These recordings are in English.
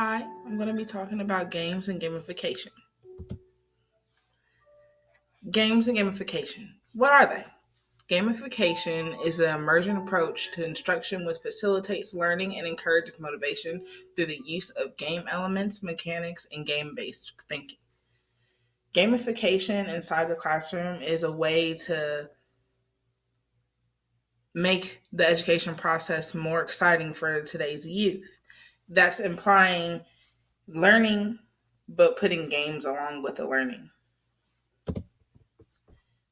Hi, I'm going to be talking about games and gamification. Games and gamification. What are they? Gamification is an emergent approach to instruction which facilitates learning and encourages motivation through the use of game elements, mechanics, and game based thinking. Gamification inside the classroom is a way to make the education process more exciting for today's youth. That's implying learning, but putting games along with the learning.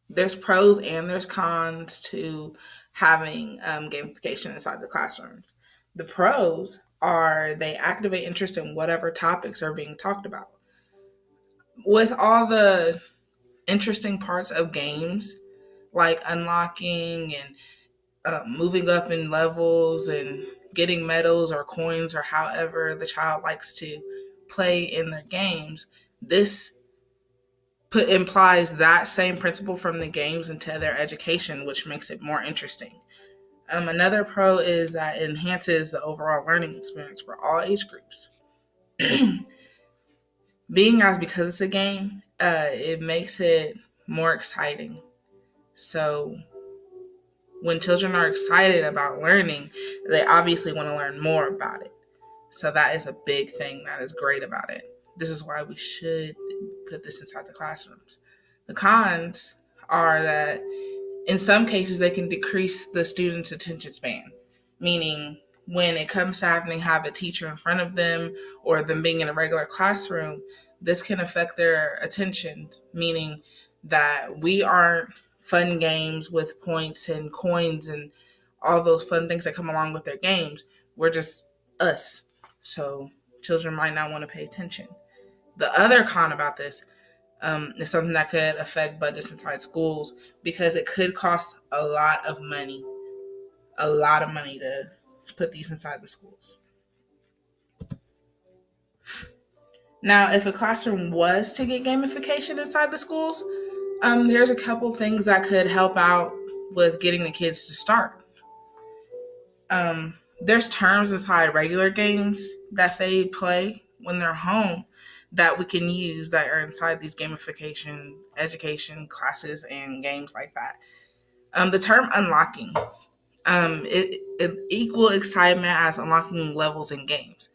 There's pros and there's cons to having gamification inside the classrooms. The pros are they activate interest in whatever topics are being talked about. With all the interesting parts of games, like unlocking and moving up in levels and getting medals or coins or however the child likes to play in their games, this implies that same principle from the games into their education, which makes it more interesting. Another pro is that it enhances the overall learning experience for all age groups. Being as because it's a game, it makes it more exciting. So when children are excited about learning, they obviously want to learn more about it. So that is a big thing that is great about it. This is why we should put this inside the classrooms. The cons are that in some cases they can decrease the student's attention span, meaning when it comes to having to have a teacher in front of them or them being in a regular classroom, this can affect their attention, meaning that we aren't fun games with points and coins and all those fun things that come along with their games. We're just us. So children might not want to pay attention. The other con about this is something that could affect budgets inside schools because it could cost a lot of money to put these inside the schools. Now, if a classroom was to get gamification inside the schools, there's a couple things that could help out with getting the kids to start. There's terms inside regular games that they play when they're home that we can use that are inside these gamification education classes and games like that. The term unlocking, it equal excitement as unlocking levels in games.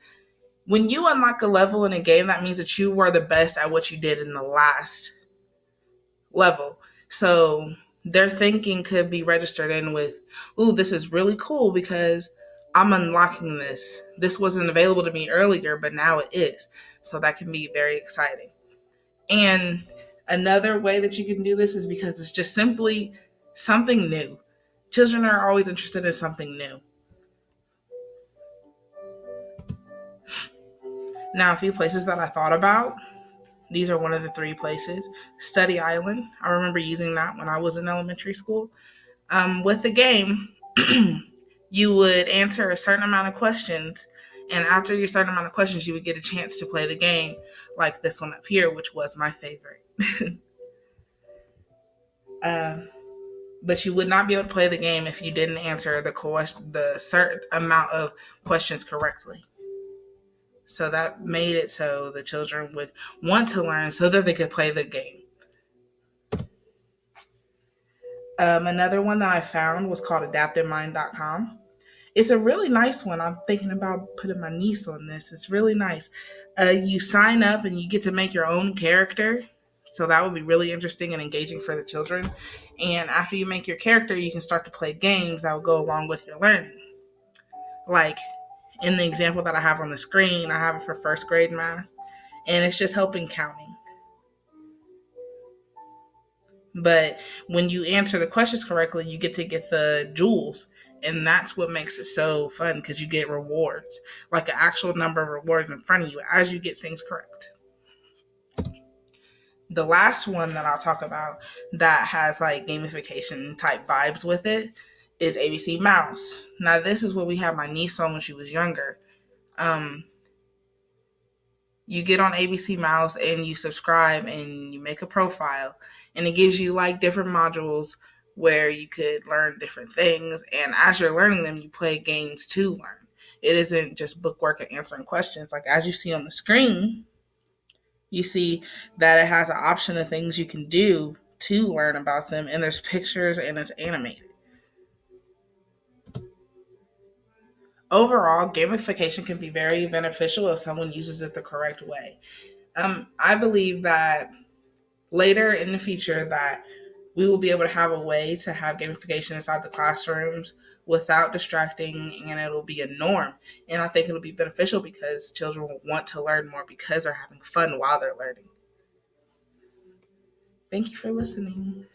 When you unlock a level in a game, that means that you were the best at what you did in the last level. So their thinking could be registered in with, ooh, this is really cool because I'm unlocking this. This wasn't available to me earlier, but now it is. So that can be very exciting. And another way that you can do this is because it's just simply something new. Children are always interested in something new. Now, a few places that I thought about. These are one of the three places. Study Island. I remember using that when I was in elementary school. With the game, you would answer a certain amount of questions, and after your certain amount of questions, you would get a chance to play the game, like this one up here, which was my favorite. uh, but you would not be able to play the game if you didn't answer the certain amount of questions correctly. So that made it so the children would want to learn so that they could play the game. Another one that I found was called adaptivemind.com. It's a really nice one. I'm thinking about putting my niece on this. It's really nice. You sign up and you get to make your own character. So that would be really interesting and engaging for the children. And after you make your character, you can start to play games that will go along with your learning. Like in the example that I have on the screen, I have it for first grade math, and it's just helping counting. But when you answer the questions correctly, you get the jewels. And that's what makes it so fun because you get rewards, like an actual number of rewards in front of you as you get things correct. The last one that I'll talk about that has like gamification type vibes with it is ABC Mouse. Now, this is what we had my niece on when she was younger. Um, you get on ABC Mouse and you subscribe and you make a profile, and it gives you like different modules where you could learn different things, and as you're learning them you play games to learn. It isn't just bookwork and answering questions. Like as you see on the screen, you see that it has an option of things you can do to learn about them, and there's pictures and it's animated. Overall, gamification can be very beneficial if someone uses it the correct way. I believe that later in the future that we will be able to have a way to have gamification inside the classrooms without distracting, and it'll be a norm. And I think it'll be beneficial because children will want to learn more because they're having fun while they're learning. Thank you for listening.